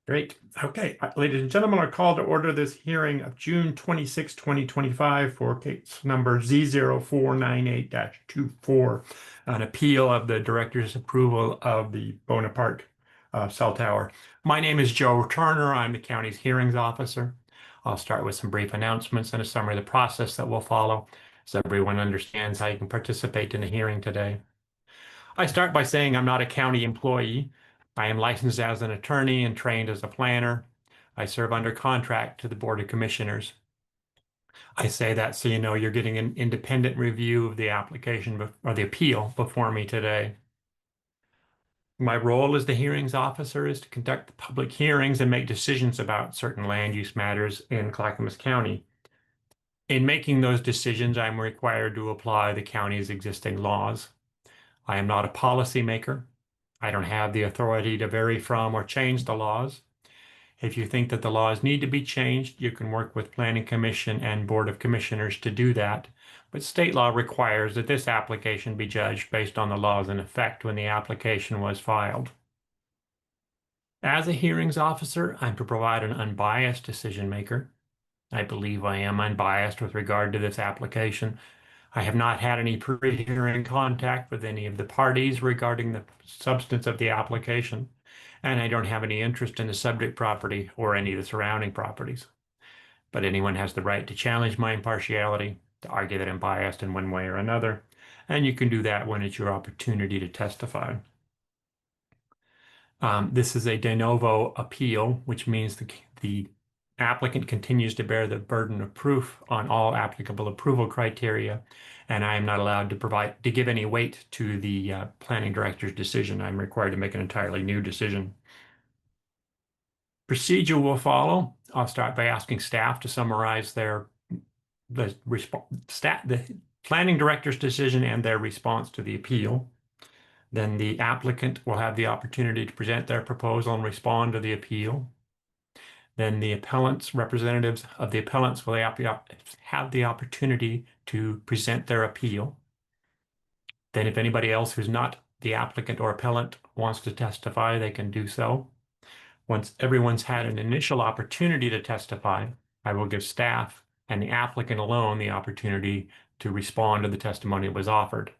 Great. Okay, ladies and gentlemen, I call to order this hearing of June 26, 2025 for case number Z0498-24, an appeal of the director's approval of the Bonaparte cell tower. My name is Joe Turner. I'm the county's hearings officer. I'll start with some brief announcements and a summary of the process that will follow so everyone understands how you can participate in the hearing today. I start by saying I'm not a county employee. I am licensed as an attorney and trained as a planner. I serve under contract to the Board of Commissioners. I say that so you know you're getting an independent review of the application or the appeal before me today. My role as the hearings officer is to conduct public hearings and make decisions about certain land use matters in Clackamas County. In making those decisions, I'm required to apply the county's existing laws. I am not a policymaker. I don't have the authority to vary from or change the laws. If you think that the laws need to be changed, you can work with Planning Commission and Board of Commissioners to do that. But state law requires that this application be judged based on the laws in effect when the application was filed. As a hearings officer, I'm to provide an unbiased decision maker. I believe I am unbiased with regard to this application. I have not had any pre-hearing contact with any of the parties regarding the substance of the application, and I don't have any interest in the subject property or any of the surrounding properties. But anyone has the right to challenge my impartiality, to argue that I'm biased in one way or another, and you can do that when it's your opportunity to testify. This is a de novo appeal, which means the applicant continues to bear the burden of proof on all applicable approval criteria, and I am not allowed to give any weight to the planning director's decision. I'm required to make an entirely new decision. Procedure will follow. I'll start by asking staff to summarize the planning director's decision and their response to the appeal. Then the applicant will have the opportunity to present their proposal and respond to the appeal. Then the representatives of the appellants will have the opportunity to present their appeal. Then if anybody else who's not the applicant or appellant wants to testify, they can do so. Once everyone's had an initial opportunity to testify, I will give staff and the applicant alone the opportunity to respond to the testimony that was offered.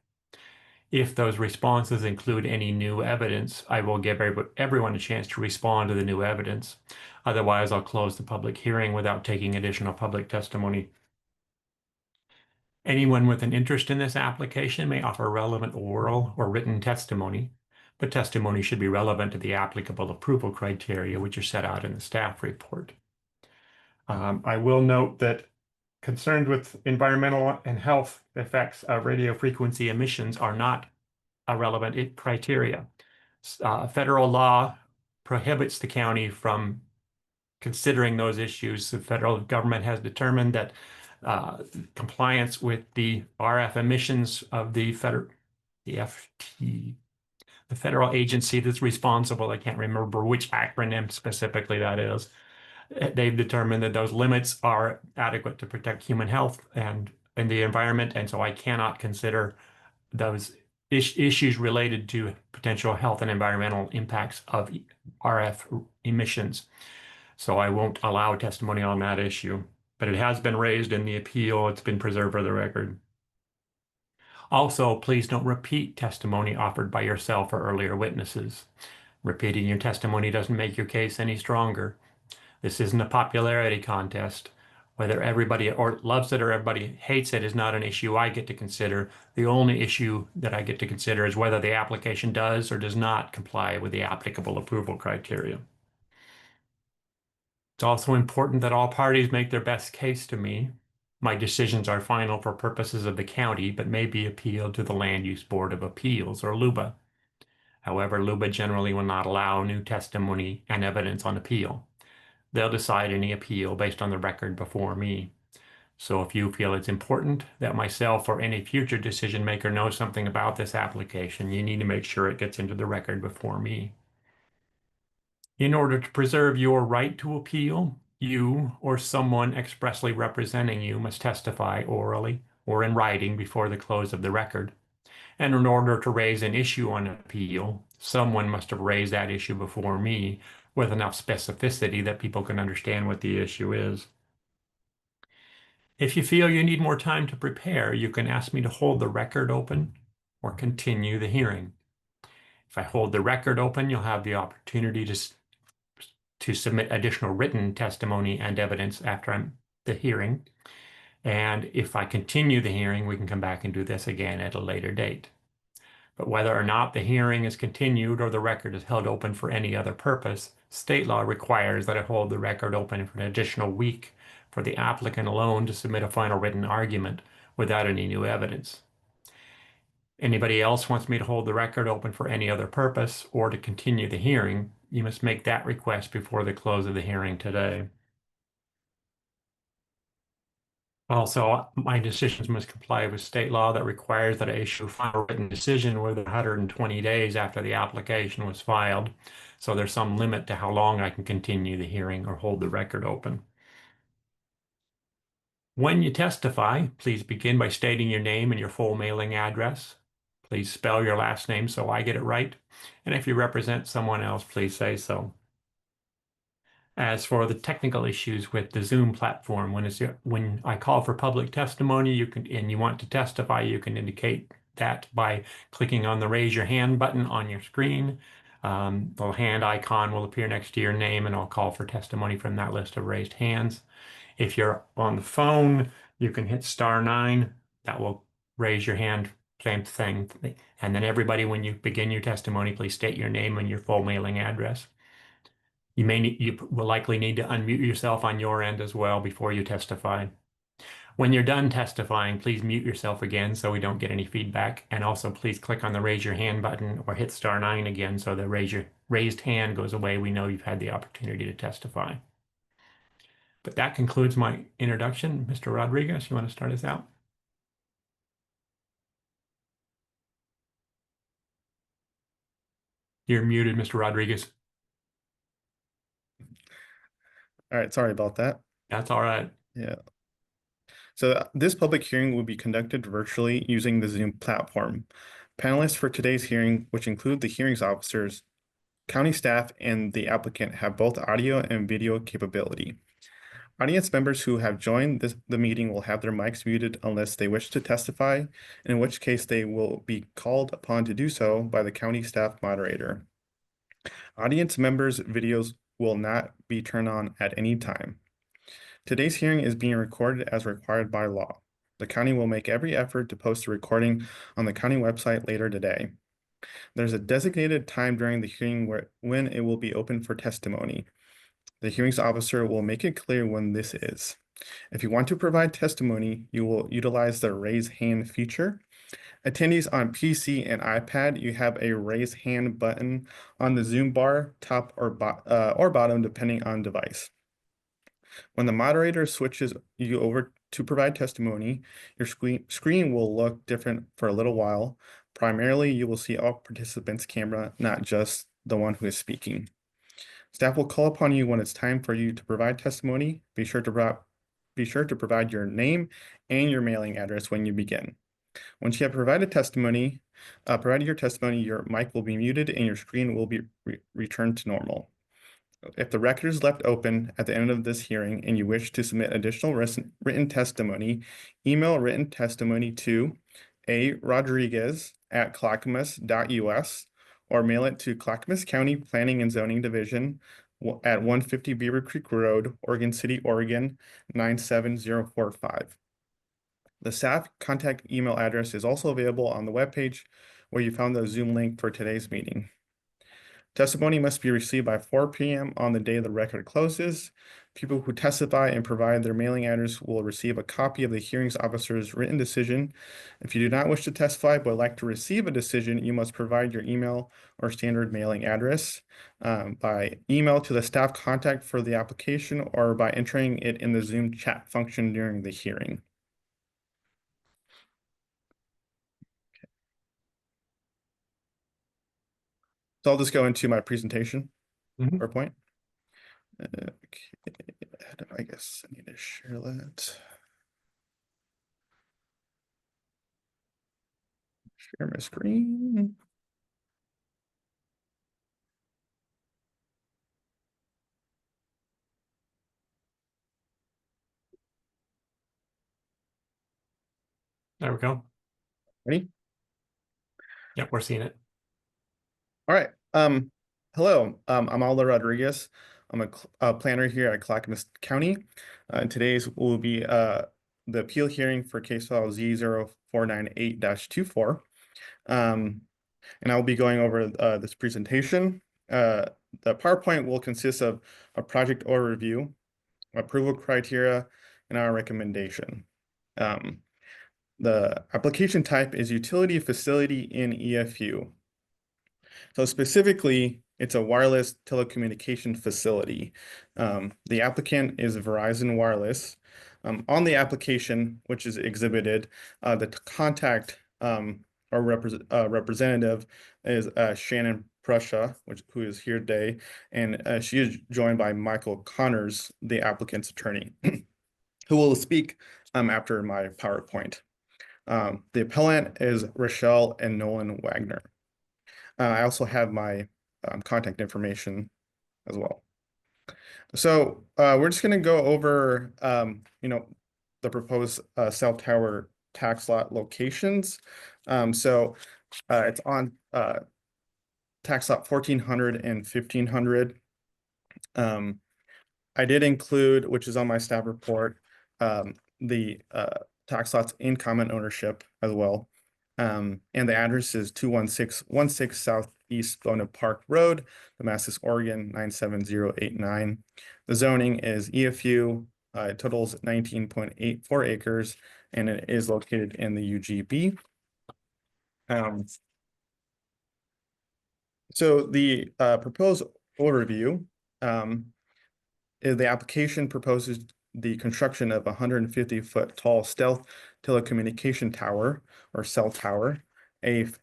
If those responses include any new evidence, I will give everyone a chance to respond to the new evidence. Otherwise, I'll close the public hearing without taking additional public testimony. Anyone with an interest in this application may offer relevant oral or written testimony, but testimony should be relevant to the applicable approval criteria, which are set out in the staff report. I will note that concerned with environmental and health effects of radio frequency emissions are not a relevant criteria. Federal law prohibits the county from considering those issues. The federal government has determined that compliance with the RF emissions of the federal agency that's responsible, I can't remember which acronym specifically that is, they've determined that those limits are adequate to protect human health and the environment, and so I cannot consider those issues related to potential health and environmental impacts of RF emissions. So I won't allow testimony on that issue, but it has been raised in the appeal. It's been preserved for the record. Also, please don't repeat testimony offered by yourself or earlier witnesses. Repeating your testimony doesn't make your case any stronger. This isn't a popularity contest. Whether everybody loves it or everybody hates it is not an issue I get to consider. The only issue that I get to consider is whether the application does or does not comply with the applicable approval criteria. It's also important that all parties make their best case to me. My decisions are final for purposes of the county, but may be appealed to the Land Use Board of Appeals, or LUBA. However, LUBA generally will not allow new testimony and evidence on appeal. They'll decide any appeal based on the record before me. So if you feel it's important that myself or any future decision maker knows something about this application, you need to make sure it gets into the record before me. In order to preserve your right to appeal, you or someone expressly representing you must testify orally or in writing before the close of the record. And in order to raise an issue on appeal, someone must have raised that issue before me with enough specificity that people can understand what the issue is. If you feel you need more time to prepare, you can ask me to hold the record open or continue the hearing. If I hold the record open, you'll have the opportunity to submit additional written testimony and evidence after the hearing. And if I continue the hearing, we can come back and do this again at a later date. But whether or not the hearing is continued or the record is held open for any other purpose, state law requires that I hold the record open for an additional week for the applicant alone to submit a final written argument without any new evidence. Anybody else wants me to hold the record open for any other purpose or to continue the hearing, you must make that request before the close of the hearing today. Also, my decisions must comply with state law that requires that I issue a final written decision within 120 days after the application was filed. So there's some limit to how long I can continue the hearing or hold the record open. When you testify, please begin by stating your name and your full mailing address. Please spell your last name so I get it right. And if you represent someone else, please say so. As for the technical issues with the Zoom platform, when I call for public testimony, and you want to testify, you can indicate that by clicking on the raise your hand button on your screen. The hand icon will appear next to your name, and I'll call for testimony from that list of raised hands. If you're on the phone, you can hit *9. That will raise your hand, same thing. And then everybody, when you begin your testimony, please state your name and your full mailing address. You will likely need to unmute yourself on your end as well before you testify. When you're done testifying, please mute yourself again so we don't get any feedback. And also please click on the raise your hand button or hit *9 again so the raised hand goes away. We know you've had the opportunity to testify. But that concludes my introduction. Mr. Rodriguez, you want to start us out? You're muted, Mr. Rodriguez. All right, sorry about that. That's all right. Yeah. So this public hearing will be conducted virtually using the Zoom platform. Panelists for today's hearing, which include the hearings officers, county staff, and the applicant, have both audio and video capability. Audience members who have joined the meeting will have their mics muted unless they wish to testify, in which case they will be called upon to do so by the county staff moderator. Audience members' videos will not be turned on at any time. Today's hearing is being recorded as required by law. The county will make every effort to post the recording on the county website later today. There's a designated time during the hearing when it will be open for testimony. The hearings officer will make it clear when this is. If you want to provide testimony, you will utilize the raise hand feature. Attendees on PC and iPad, you have a raise hand button on the Zoom bar, top or bottom, depending on device. When the moderator switches you over to provide testimony, your screen will look different for a little while. Primarily, you will see all participants' camera, not just the one who is speaking. Staff will call upon you when it's time for you to provide testimony. Be sure to provide your name and your mailing address when you begin. Once you have provided your testimony, your mic will be muted and your screen will be returned to normal. If the record is left open at the end of this hearing and you wish to submit additional written testimony, email written testimony to arodriguez@clackamas.us or mail it to Clackamas County Planning and Zoning Division at 150 Beaver Creek Road, Oregon City, Oregon 97045. The staff contact email address is also available on the webpage where you found the Zoom link for today's meeting. Testimony must be received by 4 p.m. on the day the record closes. People who testify and provide their mailing address will receive a copy of the hearings officer's written decision. If you do not wish to testify but would like to receive a decision, you must provide your email or standard mailing address by email to the staff contact for the application or by entering it in the Zoom chat function during the hearing. So I'll just go into my presentation, PowerPoint. Okay, I guess I need to share that. Share my screen. There we go. Ready? Yep, we're seeing it. All right. Hello. I'm Aldo Rodriguez. I'm a planner here at Clackamas County. Today's will be the appeal hearing for case file Z0498-24. And I'll be going over this presentation. The PowerPoint will consist of a project overview, approval criteria, and our recommendation. The application type is utility facility in EFU. So specifically, it's a wireless telecommunication facility. The applicant is Verizon Wireless. On the application, which is exhibited, the contact or representative is Shannon Prussia, who is here today, and she is joined by Michael Connors, the applicant's attorney, who will speak after my PowerPoint. The appellant is Rochelle and Nolan Wagner. I also have my contact information as well. So we're just going to go over, the proposed cell tower tax lot locations. It's on tax lot 1400 and 1500. I did include, which is on my staff report, the tax lots in common ownership as well. And the address is 21616 Southeast Bona Park Road, Damascus, Oregon 97089. The zoning is EFU. It totals 19.84 acres, and it is located in the UGB. So the proposed overview is the application proposes the construction of a 150-foot tall stealth telecommunication tower or cell tower, with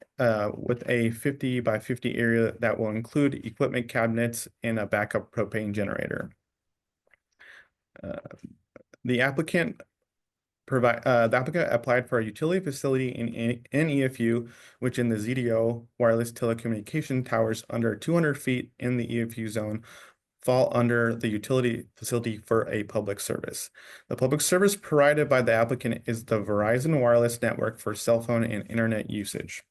a 50 by 50 area that will include equipment cabinets and a backup propane generator. The applicant applied for a utility facility in EFU, which in the ZDO wireless telecommunication towers under 200 feet in the EFU zone fall under the utility facility for a public service. The public service provided by the applicant is the Verizon wireless network for cell phone and internet usage.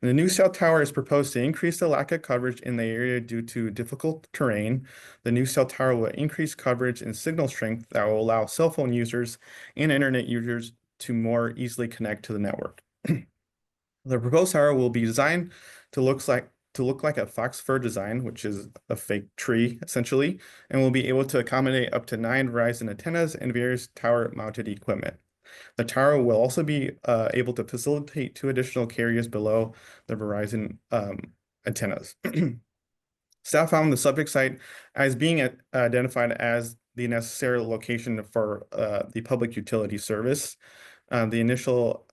The new cell tower is proposed to increase the lack of coverage in the area due to difficult terrain. The new cell tower will increase coverage and signal strength that will allow cell phone users and internet users to more easily connect to the network. The proposed tower will be designed to look like a fox fir design, which is a fake tree essentially, and will be able to accommodate up to 9 Verizon antennas and various tower mounted equipment. The tower will also be able to facilitate 2 additional carriers below the Verizon antennas. Staff found the subject site as being identified as the necessary location for the public utility service. The initial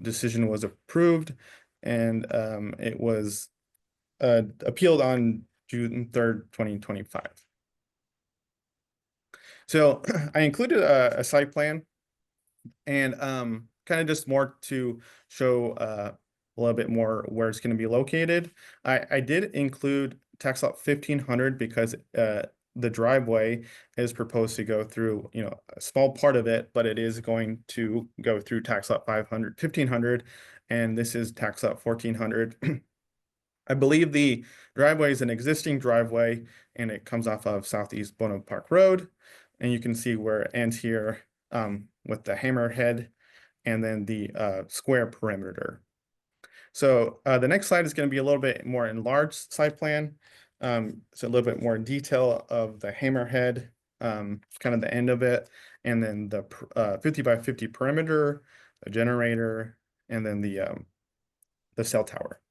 decision was approved, and it was appealed on June 3rd, 2025. So I included a site plan and kind of just more to show a little bit more where it's going to be located. I did include tax lot 1500 because the driveway is proposed to go through, a small part of it, but it is going to go through tax lot 1500, and this is tax lot 1400. I believe the driveway is an existing driveway, and it comes off of Southeast Bona Park Road, and you can see where it ends here with the hammerhead and then the square perimeter. So the next slide is going to be a little bit more enlarged site plan. So a little bit more detail of the hammerhead, kind of the end of it, and then the 50 by 50 perimeter, the generator, and then the cell tower.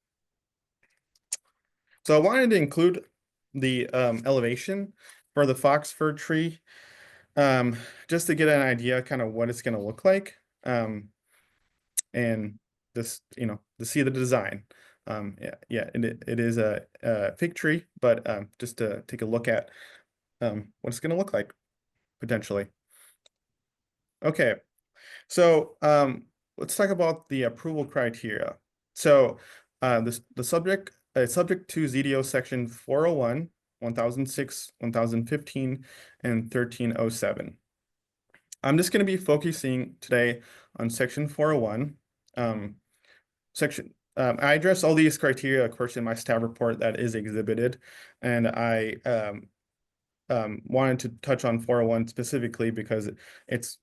So I wanted to include the elevation for the fox fir tree, just to get an idea kind of what it's going to look like, and just, to see the design. It is a fig tree, but just to take a look at what it's going to look like potentially. Okay, so let's talk about the approval criteria. So the subject subject to ZDO section 401, 1006, 1015, and 1307. I'm just going to be focusing today on section 401. Section I address all these criteria, of course, in my staff report that is exhibited, and I wanted to touch on 401 specifically because it's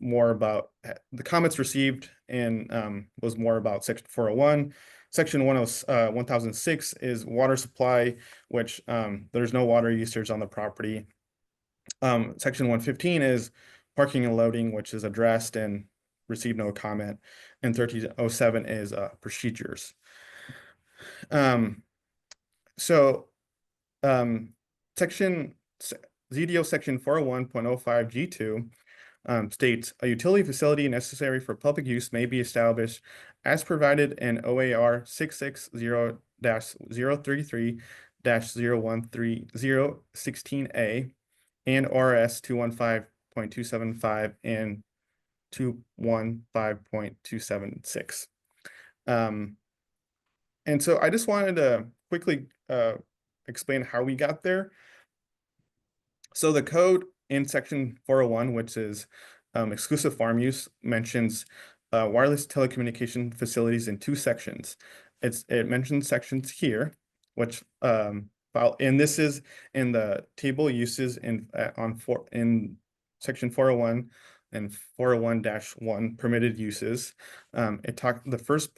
more about the comments received and was more about section 401. Section 1006 is water supply, which there's no water usage on the property. Section 115 is parking and loading, which is addressed and received no comment. And 1307 is procedures. So section ZDO section 401.05 G2 states a utility facility necessary for public use may be established as provided in OAR 660-033-013016A and RS 215.275 and 215.276. And so I just wanted to quickly explain how we got there. So the code in section 401, which is exclusive farm use, mentions wireless telecommunication facilities in two sections. It mentions sections here, which and this is in the table uses in section 401 and 401-1 permitted uses. The first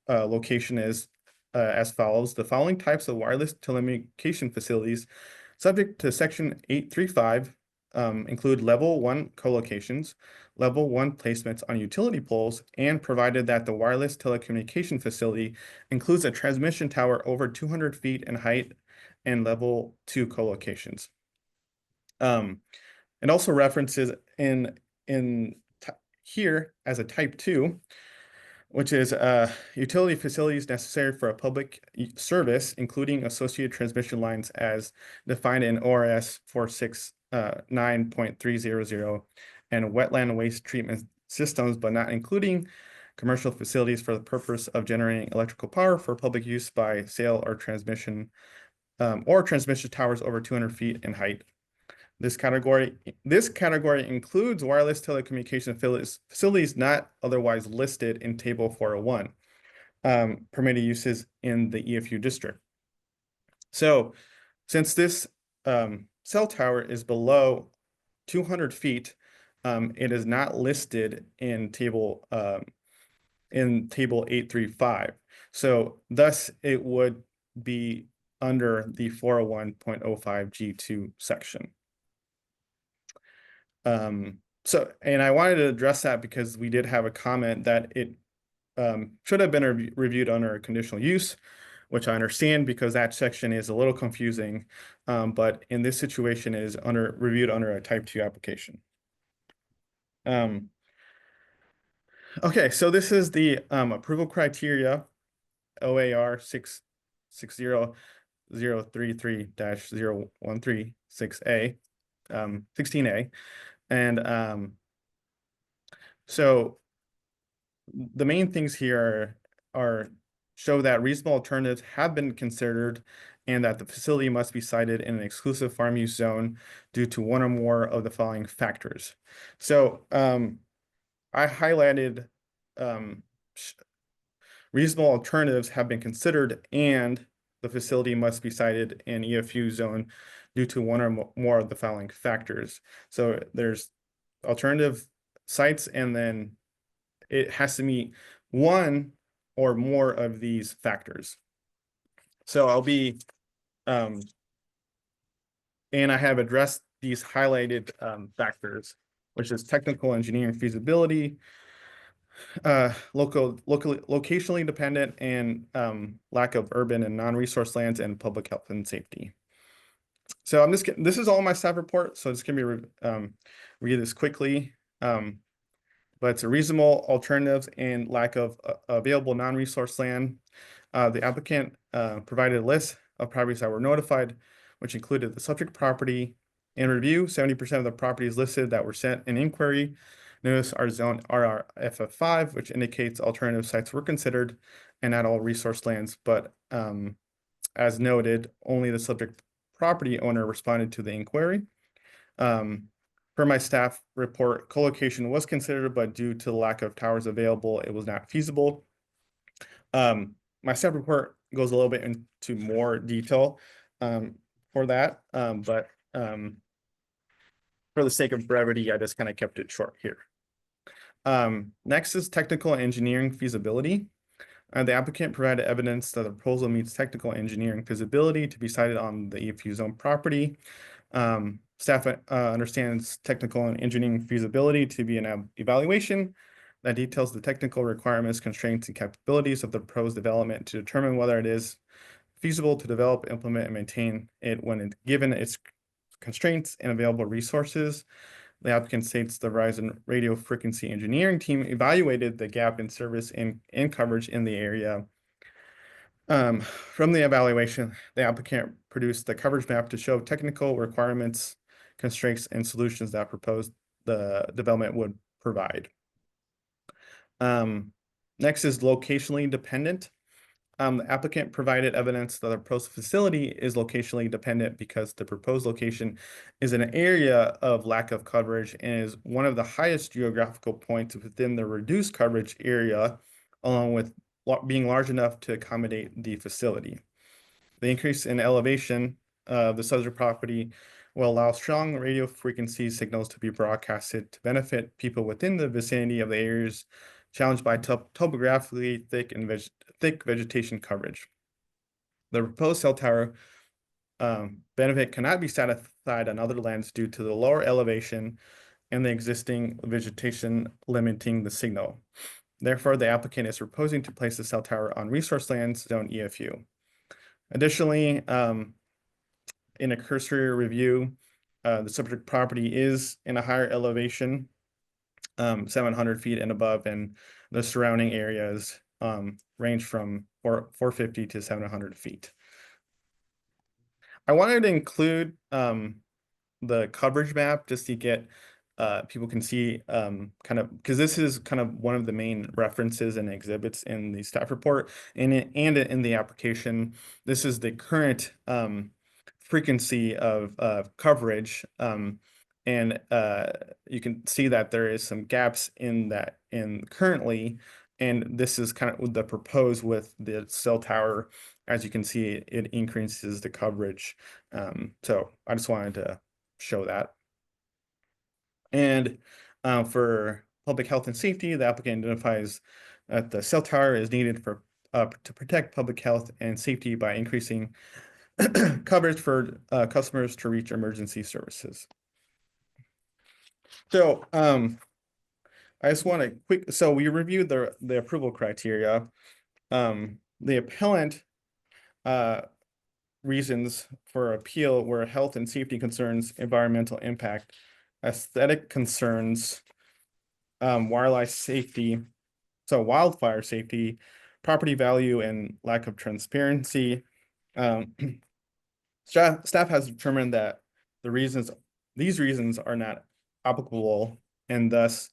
location is as follows: the following types of wireless telecommunication facilities subject to section 835 include level 1 co-locations, level 1 placements on utility poles, and provided that the wireless telecommunication facility includes a transmission tower over 200 feet in height and level 2 co-locations. It also references here as a type 2, which is utility facilities necessary for a public service, including associated transmission lines as defined in ORS 469.300 and wetland waste treatment systems, but not including commercial facilities for the purpose of generating electrical power for public use by sale or transmission towers over 200 feet in height. This category includes wireless telecommunication facilities not otherwise listed in Table 401, permitted uses in the EFU district. So since this cell tower is below 200 feet, it is not listed in Table 835. So thus it would be under the 401.05 G2 section. And I wanted to address that because we did have a comment that it should have been reviewed under a conditional use, which I understand because that section is a little confusing, but in this situation is reviewed under a type 2 application. Okay, so this is the approval criteria, OAR 660-033-0136A, 16A. And so the main things here are show that reasonable alternatives have been considered and that the facility must be sited in an exclusive farm use zone due to one or more of the following factors. So I highlighted reasonable alternatives have been considered and the facility must be sited in EFU zone due to one or more of the following factors. So there's alternative sites, and then it has to meet one or more of these factors. So I'll be, and I have addressed these highlighted factors, which is technical engineering feasibility, locationally dependent, and lack of urban and non-resource lands, and public health and safety. So I'm just this is all my staff report, so it's gonna be read this quickly. But it's a reasonable alternatives and lack of available non-resource land. The applicant provided a list of properties that were notified, which included the subject property. In review, 70% of the properties listed that were sent in inquiry notice are zone RRFF5, which indicates alternative sites were considered and not all resource lands, but as noted, only the subject property owner responded to the inquiry. Per my staff report, co-location was considered, but due to the lack of towers available, it was not feasible. My staff report goes a little bit into more detail for that, but for the sake of brevity, I just kind of kept it short here. Next is technical engineering feasibility. The applicant provided evidence that the proposal meets technical engineering feasibility to be cited on the EFU zone property. Staff understands technical and engineering feasibility to be an evaluation that details the technical requirements, constraints, and capabilities of the proposed development to determine whether it is feasible to develop, implement, and maintain it when given its constraints and available resources. The applicant states the Verizon radio frequency engineering team evaluated the gap in service and coverage in the area. From the evaluation, the applicant produced the coverage map to show technical requirements, constraints, and solutions that proposed the development would provide. Next is locationally dependent. The applicant provided evidence that the proposed facility is locationally dependent because the proposed location is an area of lack of coverage and is one of the highest geographical points within the reduced coverage area, along with being large enough to accommodate the facility. The increase in elevation of the subject property will allow strong radio frequency signals to be broadcasted to benefit people within the vicinity of the areas challenged by topographically thick vegetation coverage. The proposed cell tower benefit cannot be satisfied on other lands due to the lower elevation and the existing vegetation limiting the signal. Therefore, the applicant is proposing to place the cell tower on resource lands zone EFU. Additionally, in a cursory review, the subject property is in a higher elevation, 700 feet and above, and the surrounding areas range from 450 to 700 feet. I wanted to include the coverage map just to get people can see kind of, because this is kind of one of the main references and exhibits in the staff report and in the application. This is the current frequency of coverage, and you can see that there is some gaps in that currently, and this is kind of the proposed with the cell tower. As you can see, it increases the coverage. So I just wanted to show that. And for public health and safety, the applicant identifies that the cell tower is needed for to protect public health and safety by increasing coverage for customers to reach emergency services. So I just want to so we reviewed the approval criteria. The appellant reasons for appeal were health and safety concerns, environmental impact, aesthetic concerns, wildlife safety, so wildfire safety, property value, and lack of transparency. Staff has determined that these reasons are not applicable, and thus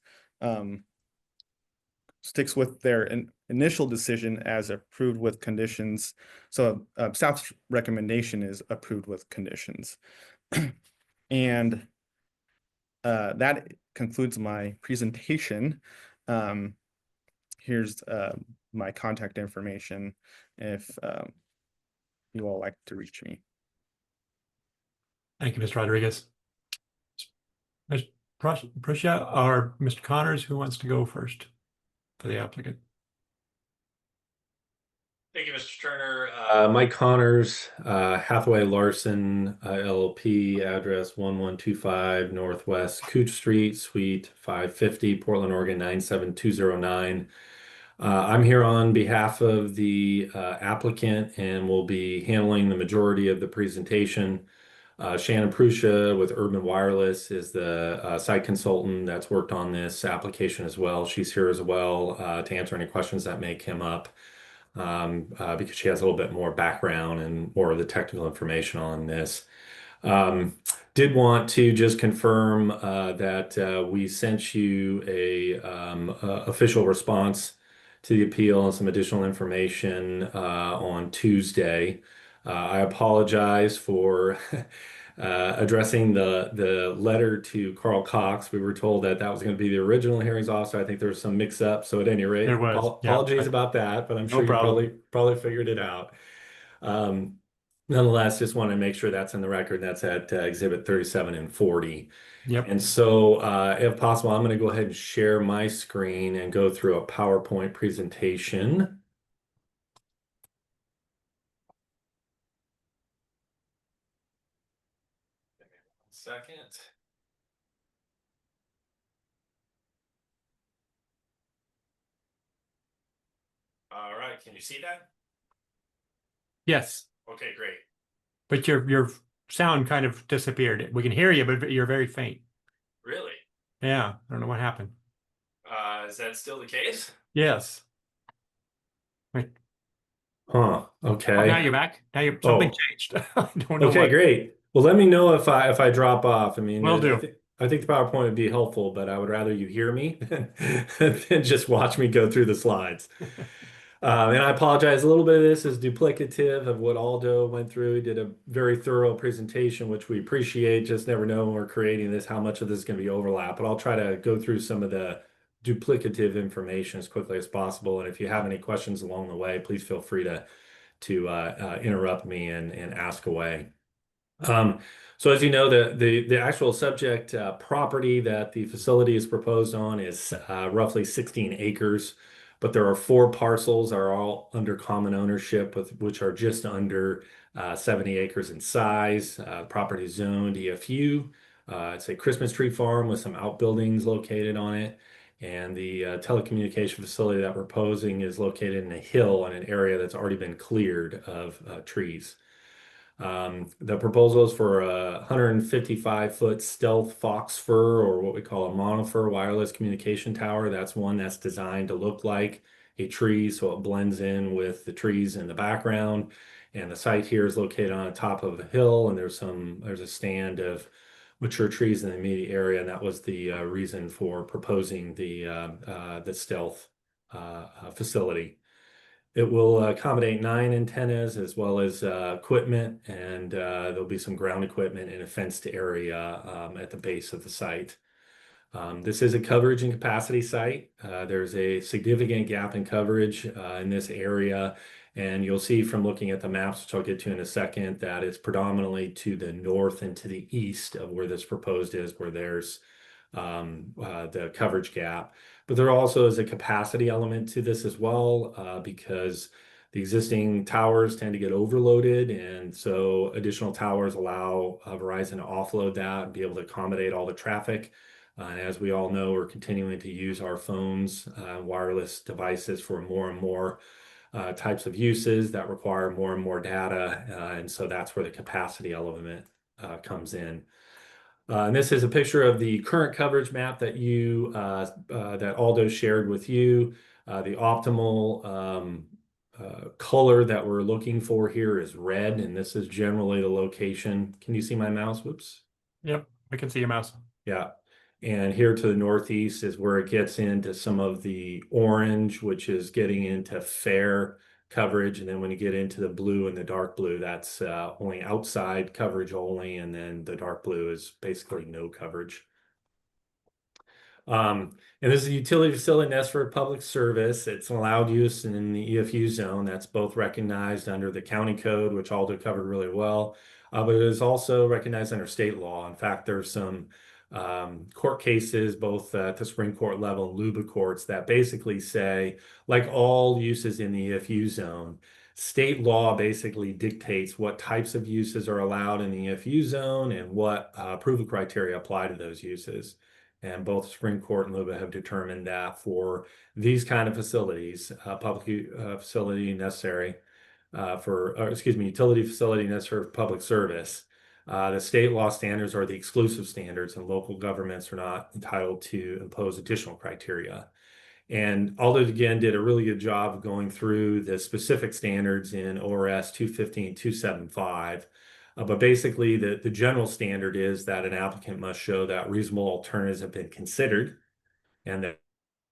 sticks with their initial decision as approved with conditions. So staff's recommendation is approved with conditions. And that concludes my presentation. Here's my contact information if you all like to reach me. Thank you, Mr. Rodriguez. Ms. Prussia or Mr. Connors, who wants to go first for the applicant? Thank you, Mr. Turner. Mike Connors, Hathaway Larson, LLP, address 1125 Northwest Cooch Street, Suite 550, Portland, Oregon 97209. I'm here on behalf of the applicant and will be handling the majority of the presentation. Shannon Prussia with Urban Wireless is the site consultant that's worked on this application as well. She's here as well to answer any questions that may come up. Because she has a little bit more background and more of the technical information on this. Did want to just confirm that we sent you a official response to the appeal and some additional information on Tuesday. I apologize for addressing the letter to Carl Cox. We were told that that was going to be the original hearings officer. I think there was some mix up. So at any rate, There was, yeah, apologies about that, but I'm no sure you problem. probably figured it out. Um, Nonetheless, just want to make sure that's in the record. That's at Exhibit 37 and 40. Yep. And so, if possible, I'm going to go ahead and share my screen and go through a PowerPoint presentation. Second. All right, can you see that? Yes, Okay, great. but your sound kind of disappeared. We can hear you, but you're very faint. Really? Yeah, I don't know what happened. Is that still the case? Yes. Wait. Huh, Oh, now okay. you're back. Something Oh, changed. I don't know okay, what. great. Well, let me know if I drop off. I mean, Will do. I think the PowerPoint would be helpful, but I would rather you hear me than just watch me go through the slides. And I apologize. A little bit of this is duplicative of what Aldo went through. He did a very thorough presentation, which we appreciate. Just never know when we're creating this how much of this is going to be overlap. But I'll try to go through some of the duplicative information as quickly as possible. And if you have any questions along the way, please feel free to interrupt me and ask away. Um, so as you know, the actual subject property that the facility is proposed on is roughly 16 acres, but there are four parcels that are all under common ownership, which are just under 70 acres in size. Property is zoned EFU. It's a Christmas tree farm with some outbuildings located on it. And the telecommunication facility that we're proposing is located in a hill in an area that's already been cleared of trees. The proposal is for a 155-foot stealth fox fir, or what we call a monofir wireless communication tower. That's one that's designed to look like a tree, so it blends in with the trees in the background. And the site here is located on the top of a hill, and there's a stand of mature trees in the immediate area, and that was the reason for proposing the stealth facility. It will accommodate 9 antennas as well as equipment, and there'll be some ground equipment in a fenced area at the base of the site. This is a coverage and capacity site. There's a significant gap in coverage in this area, and you'll see from looking at the maps, which I'll get to in a second, that it's predominantly to the north and to the east of where this proposed is, where there's the coverage gap. But there also is a capacity element to this as well, because the existing towers tend to get overloaded, and so additional towers allow Verizon to offload that and be able to accommodate all the traffic. And as we all know, we're continuing to use our phones, wireless devices for more and more types of uses that require more and more data. And so that's where the capacity element comes in. And this is a picture of the current coverage map that Aldo shared with you. The optimal color that we're looking for here is red, and this is generally the location. Can you see my mouse? Whoops. Yep, I can see your mouse. Yeah. And here to the northeast is where it gets into some of the orange, which is getting into fair coverage. And then when you get into the blue and the dark blue, that's only outside coverage only. And then the dark blue is basically no coverage. And this is a utility facility necessary for public service. It's an allowed use in the EFU zone. That's both recognized under the county code, which Aldo covered really well, but it is also recognized under state law. In fact, there's some court cases, both at the Supreme Court level and LUBA courts, that basically say, like all uses in the EFU zone, state law basically dictates what types of uses are allowed in the EFU zone and what approval criteria apply to those uses. And both Supreme Court and LUBA have determined that for these kind of facilities, public facility necessary utility facility necessary for public service, the state law standards are the exclusive standards, and local governments are not entitled to impose additional criteria. And Aldo again did a really good job of going through the specific standards in ORS 215-275. But basically, the general standard is that an applicant must show that reasonable alternatives have been considered and that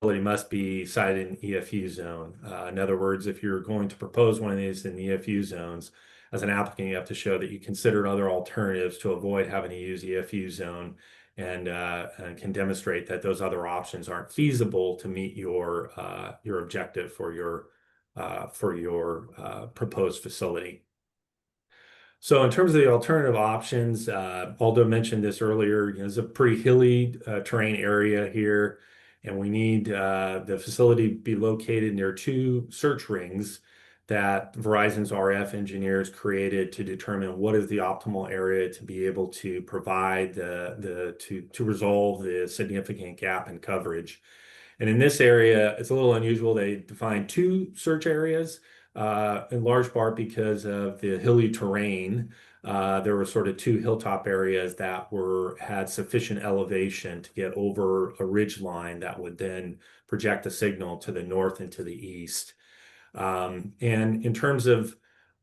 facility must be sited in EFU zone. In other words, if you're going to propose one of these in the EFU zones, as an applicant, you have to show that you considered other alternatives to avoid having to use the FU zone, and can demonstrate that those other options aren't feasible to meet your objective for your proposed facility. So in terms of the alternative options, Aldo mentioned this earlier, it's a pretty hilly terrain area here, and we need the facility to be located near two search rings that Verizon's RF engineers created to determine what is the optimal area to be able to provide to resolve the significant gap in coverage. And in this area, it's a little unusual. They defined two search areas, in large part because of the hilly terrain. There were sort of two hilltop areas that had sufficient elevation to get over a ridge line that would then project a signal to the north and to the east. And in terms of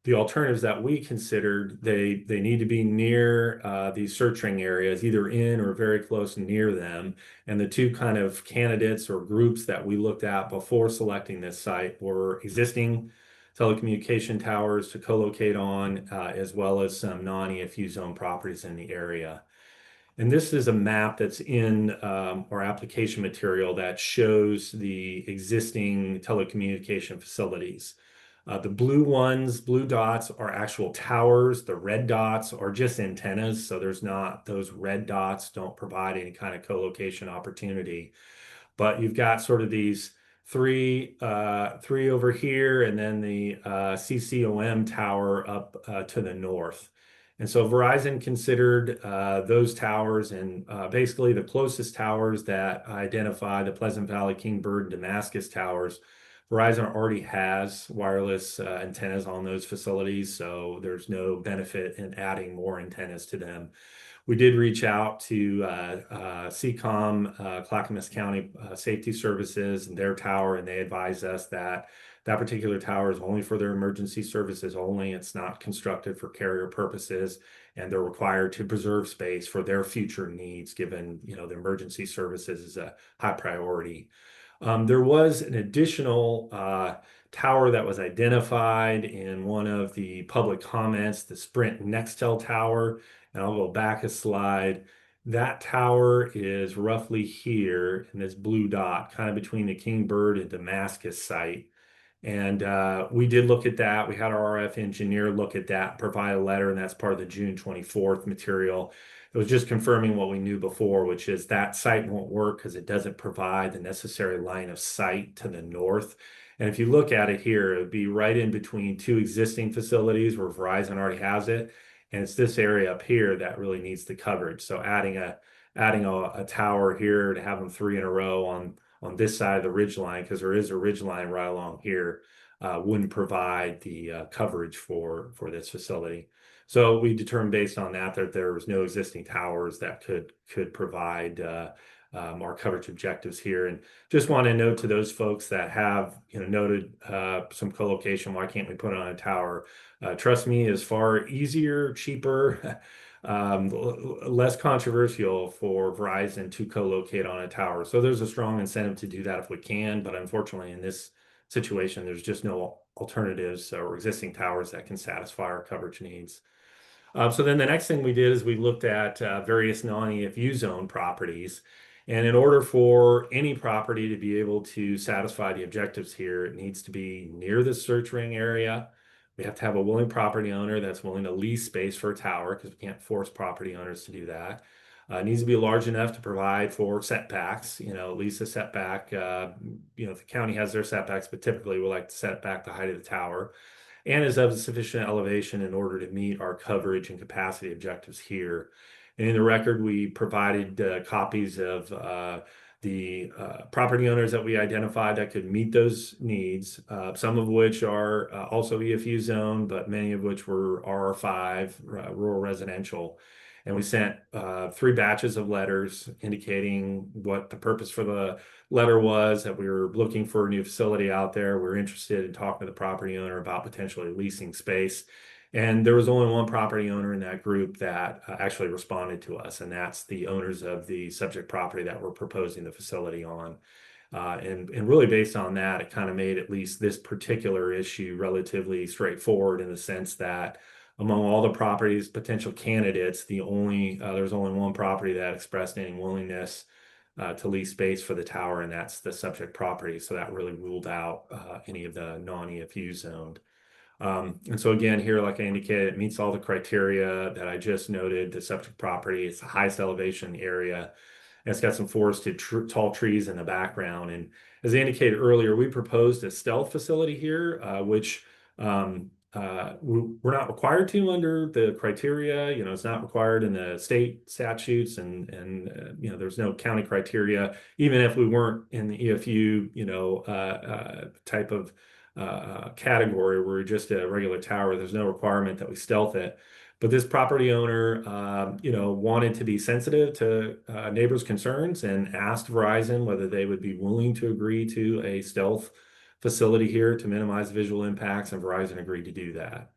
the alternatives that we considered, they need to be near these search ring areas, either in or very close near them. And the two kind of candidates or groups that we looked at before selecting this site were existing telecommunication towers to co-locate on, as well as some non-EFU zone properties in the area. And this is a map that's in our application material that shows the existing telecommunication facilities. The blue dots are actual towers. The red dots are just antennas. So those red dots don't provide any kind of co-location opportunity. But you've got sort of these three over here, and then the CCOM tower up to the north. And so Verizon considered those towers, and basically the closest towers that identify the Pleasant Valley, Kingbird, and Damascus towers. Verizon already has wireless antennas on those facilities, so there's no benefit in adding more antennas to them. We did reach out to CCOM, Clackamas County Safety Services, and their tower, and they advised us that that particular tower is only for their emergency services only. It's not constructed for carrier purposes, and they're required to preserve space for their future needs, given the emergency services is a high priority. There was an additional tower that was identified in one of the public comments, the Sprint Nextel tower. And I'll go back a slide. That tower is roughly here in this blue dot, kind of between the Kingbird and Damascus site. And we did look at that. We had our RF engineer look at that, provide a letter, and that's part of the June 24th material. It was just confirming what we knew before, which is that site won't work because it doesn't provide the necessary line of sight to the north. And if you look at it here, it would be right in between two existing facilities where Verizon already has it. And it's this area up here that really needs the coverage. So adding a tower here to have them three in a row on this side of the ridge line, because there is a ridge line right along here, wouldn't provide the coverage for this facility. So we determined based on that there was no existing towers that could provide our coverage objectives here. And just want to note to those folks that have noted some co-location, why can't we put it on a tower? Trust me, is far easier, cheaper, less controversial for Verizon to co-locate on a tower. So there's a strong incentive to do that if we can, but unfortunately in this situation, there's just no alternatives or existing towers that can satisfy our coverage needs. So then the next thing we did is we looked at various non-EFU zone properties. And in order for any property to be able to satisfy the objectives here, it needs to be near the search ring area. We have to have a willing property owner that's willing to lease space for a tower, because we can't force property owners to do that. It needs to be large enough to provide for setbacks, at least a setback. The county has their setbacks, but typically we like to set back the height of the tower, and is of sufficient elevation in order to meet our coverage and capacity objectives here. And in the record, we provided copies of the property owners that we identified that could meet those needs, some of which are also EFU zone, but many of which were RR5, rural residential. And we sent 3 batches of letters indicating what the purpose for the letter was, that we were looking for a new facility out there. We were interested in talking to the property owner about potentially leasing space. And there was only one property owner in that group that actually responded to us, and that's the owners of the subject property that we're proposing the facility on. And really based on that, it kind of made at least this particular issue relatively straightforward, in the sense that among all the properties, potential candidates, there's only one property that expressed any willingness to lease space for the tower, and that's the subject property. So that really ruled out any of the non-EFU zoned. And so again, here, like I indicated, it meets all the criteria that I just noted. The subject property, it's the highest elevation in the area. And it's got some forested tall trees in the background. And as I indicated earlier, we proposed a stealth facility here, which we're not required to under the criteria. You know, it's not required in the state statutes, and you know, there's no county criteria. Even if we weren't in the EFU, you know, type of category, where we're just a regular tower, there's no requirement that we stealth it. But this property owner, you know, wanted to be sensitive to neighbors' concerns and asked Verizon whether they would be willing to agree to a stealth facility here to minimize visual impacts, and Verizon agreed to do that.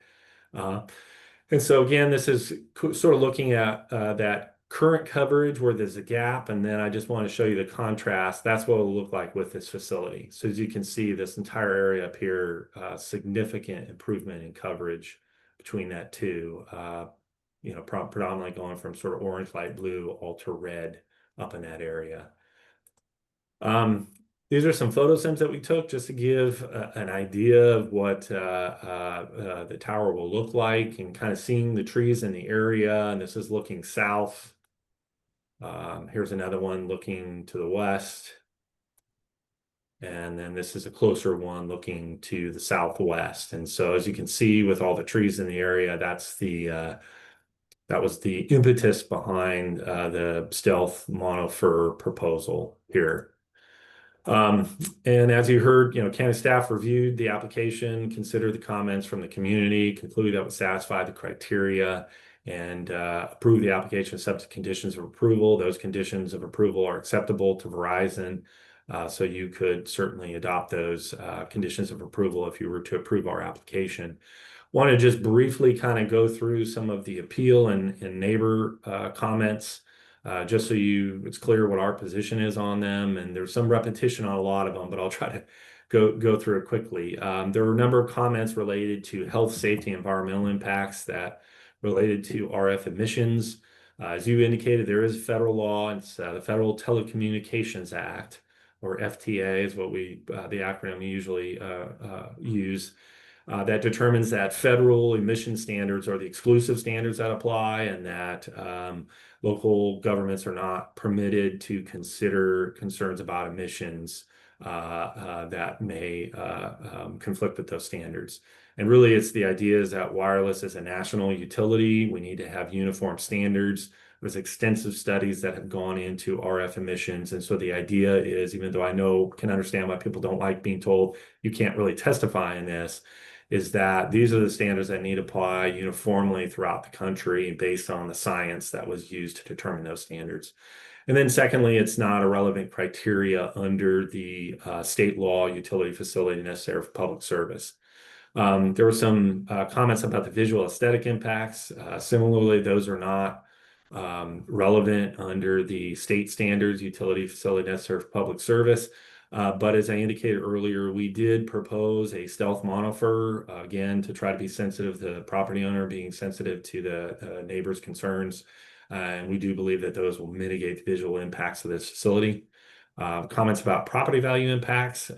And so again, this is sort of looking at that current coverage where there's a gap, and then I just want to show you the contrast. That's what it'll look like with this facility. So as you can see, this entire area up here, significant improvement in coverage between that two, you know, predominantly going from sort of orange, light blue, ultra red up in that area. These are some photo sims that we took just to give an idea of what the tower will look like, and kind of seeing the trees in the area. And this is looking south. Here's another one looking to the west. And then this is a closer one looking to the southwest. And so as you can see, with all the trees in the area, that was the impetus behind the stealth monofur proposal here. And as you heard, you know, county staff reviewed the application, considered the comments from the community, concluded that would satisfy the criteria, and approved the application subject to conditions of approval. Those conditions of approval are acceptable to Verizon, so you could certainly adopt those conditions of approval if you were to approve our application. Want to just briefly kind of go through some of the appeal and neighbor comments, just so it's clear what our position is on them. And there's some repetition on a lot of them, but I'll try to go through it quickly. There were a number of comments related to health, safety, environmental impacts that related to RF emissions. As you indicated, there is federal law. It's the Federal Telecommunications Act, or FTA is what the acronym we usually use. That determines that federal emission standards are the exclusive standards that apply, and that local governments are not permitted to consider concerns about emissions that may conflict with those standards. And really, it's the idea is that wireless is a national utility. We need to have uniform standards. There's extensive studies that have gone into RF emissions. And so the idea is, even though I can understand why people don't like being told you can't really testify in this, is that these are the standards that need to apply uniformly throughout the country based on the science that was used to determine those standards. And then secondly, it's not a relevant criteria under the state law utility facility necessary for public service. There were some comments about the visual aesthetic impacts. Similarly, those are not relevant under the state standards utility facility necessary for public service. But as I indicated earlier, we did propose a stealth monofur, again, to try to be sensitive to the property owner, being sensitive to the neighbor's concerns. And we do believe that those will mitigate the visual impacts of this facility. Comments about property value impacts.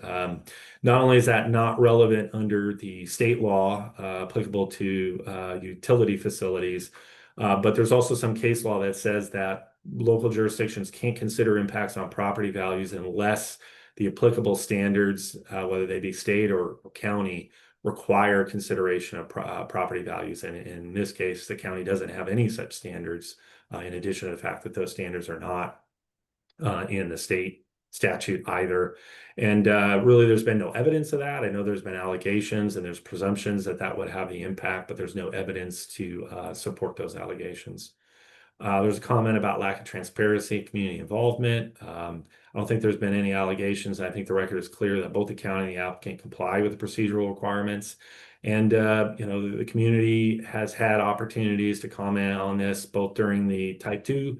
Not only is that not relevant under the state law applicable to utility facilities, but there's also some case law that says that local jurisdictions can't consider impacts on property values unless the applicable standards, whether they be state or county, require consideration of property values. And in this case, the county doesn't have any such standards, in addition to the fact that those standards are not in the state statute either. And really, there's been no evidence of that. I know there's been allegations and there's presumptions that that would have the impact, but there's no evidence to support those allegations. There's a comment about lack of transparency, community involvement. I don't think there's been any allegations. I think the record is clear that both the county and the applicant comply with the procedural requirements. And you know, the community has had opportunities to comment on this both during the Type 2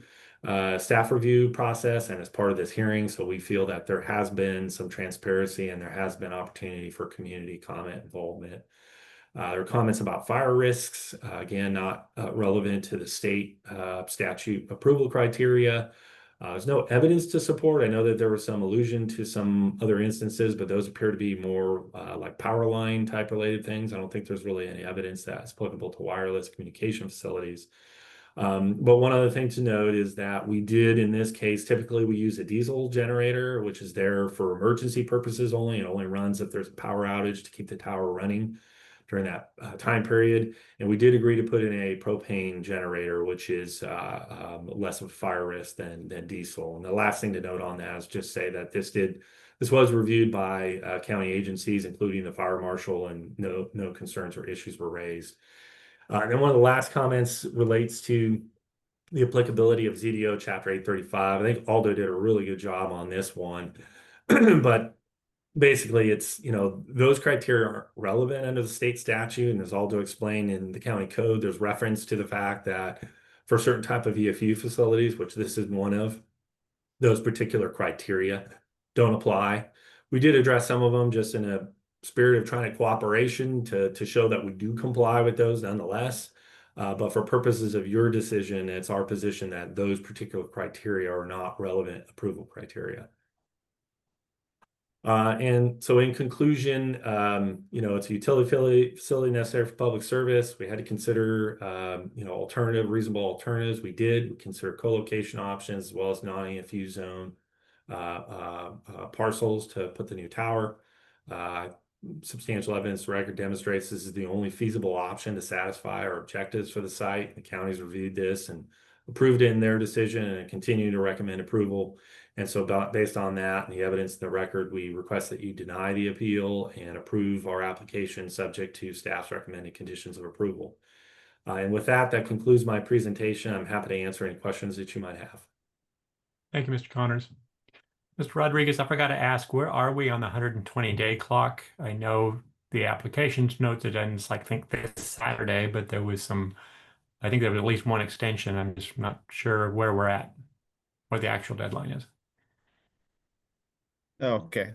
staff review process and as part of this hearing. So we feel that there has been some transparency and there has been opportunity for community comment involvement. There were comments about fire risks, again, not relevant to the state statute approval criteria. There's no evidence to support. I know that there was some allusion to some other instances, but those appear to be more like power line type related things. I don't think there's really any evidence that's applicable to wireless communication facilities. But one other thing to note is that we did, in this case, typically we use a diesel generator, which is there for emergency purposes only. It only runs if there's a power outage to keep the tower running during that time period. And we did agree to put in a propane generator, which is less of a fire risk than diesel. And the last thing to note on that is just say that this was reviewed by county agencies, including the fire marshal, and no concerns or issues were raised. And one of the last comments relates to the applicability of ZDO Chapter 835. I think Aldo did a really good job on this one, but basically it's, those criteria aren't relevant under the state statute, and as Aldo explained in the county code, there's reference to the fact that for certain type of EFU facilities, which this is one of, those particular criteria don't apply. We did address some of them just in a spirit of trying to cooperation to show that we do comply with those nonetheless. But for purposes of your decision, it's our position that those particular criteria are not relevant approval criteria. And so in conclusion, it's a utility facility necessary for public service. We had to consider, reasonable alternatives. We did. We considered co-location options as well as non-EFU zone parcels to put the new tower. Substantial evidence record demonstrates this is the only feasible option to satisfy our objectives for the site. The county's reviewed this and approved it in their decision and continue to recommend approval. And so based on that and the evidence in the record, we request that you deny the appeal and approve our application subject to staff's recommended conditions of approval. And with that, that concludes my presentation. I'm happy to answer any questions that you might have. Thank you, Mr. Connors. Mr. Rodriguez, I forgot to ask, where are we on the 120-day clock? I know the applications notes it ends, I think, this Saturday, but there was I think there was at least one extension. I'm just not sure where we're at, what the actual deadline is. Okay.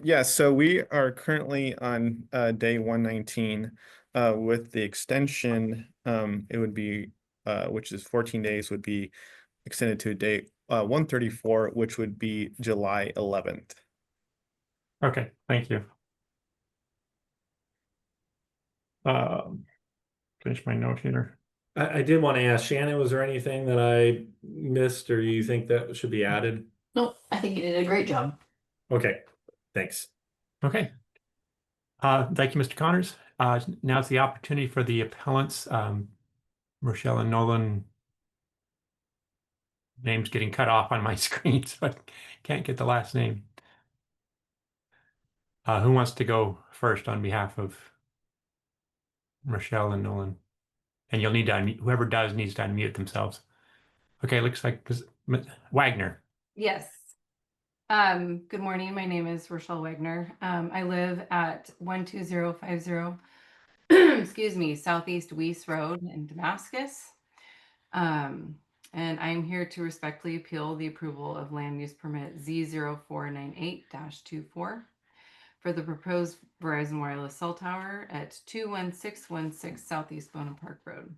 Yeah, so we are currently on day 119. With the extension, it would be, which is 14 days, would be extended to day 134, which would be July 11th. Okay, thank you. Finish my note here. I did want to ask Shannon, was there anything that I missed or you think that should be added? Nope, I think you did a great job. Okay, thanks. Okay. Thank you, Mr. Connors. Now it's the opportunity for the appellants, Rochelle and Nolan. Name's getting cut off on my screen, so I can't get the last name. Who wants to go first on behalf of Rochelle and Nolan? And you'll need to unmute, whoever does needs to unmute themselves. Okay, looks like Wagner. Yes. Good morning. My name is Rochelle Wagner. I live at 12050, excuse me, Southeast Weiss Road in Damascus. And I'm here to respectfully appeal the approval of land use permit Z0498-24 for the proposed Verizon wireless cell tower at 21616 Southeast Bonaparte Road.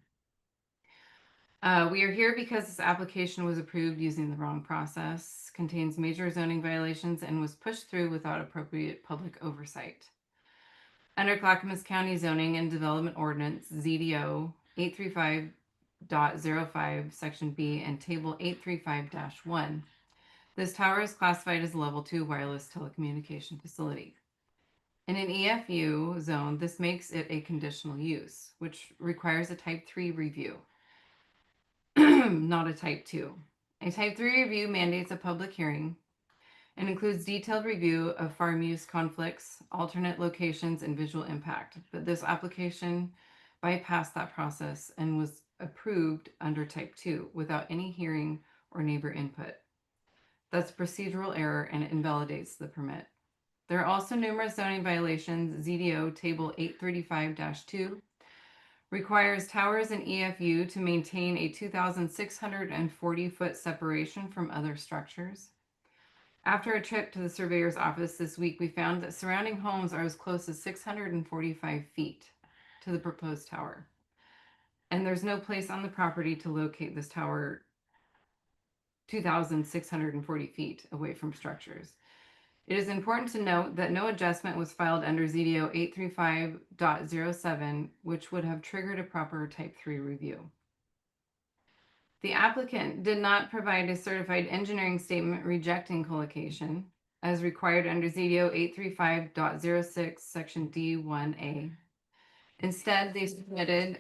We are here because this application was approved using the wrong process, contains major zoning violations, and was pushed through without appropriate public oversight. Under Clackamas County Zoning and Development Ordinance, ZDO 835.05, Section B, and Table 835-1, this tower is classified as a Level 2 wireless telecommunication facility. In an EFU zone, this makes it a conditional use, which requires a Type 3 review. Not a Type 2. A Type 3 review mandates a public hearing and includes detailed review of farm use conflicts, alternate locations, and visual impact. But this application bypassed that process and was approved under Type 2 without any hearing or neighbor input. That's procedural error and it invalidates the permit. There are also numerous zoning violations. ZDO Table 835-2 requires towers and EFU to maintain a 2,640-foot separation from other structures. After a trip to the surveyor's office this week, we found that surrounding homes are as close as 645 feet to the proposed tower. And there's no place on the property to locate this tower 2,640 feet away from structures. It is important to note that no adjustment was filed under Z0160-25, which would have triggered a proper Type 3 review. The applicant did not provide a certified engineering statement rejecting colocation as required under Z0835.06 section D1A. Instead, they submitted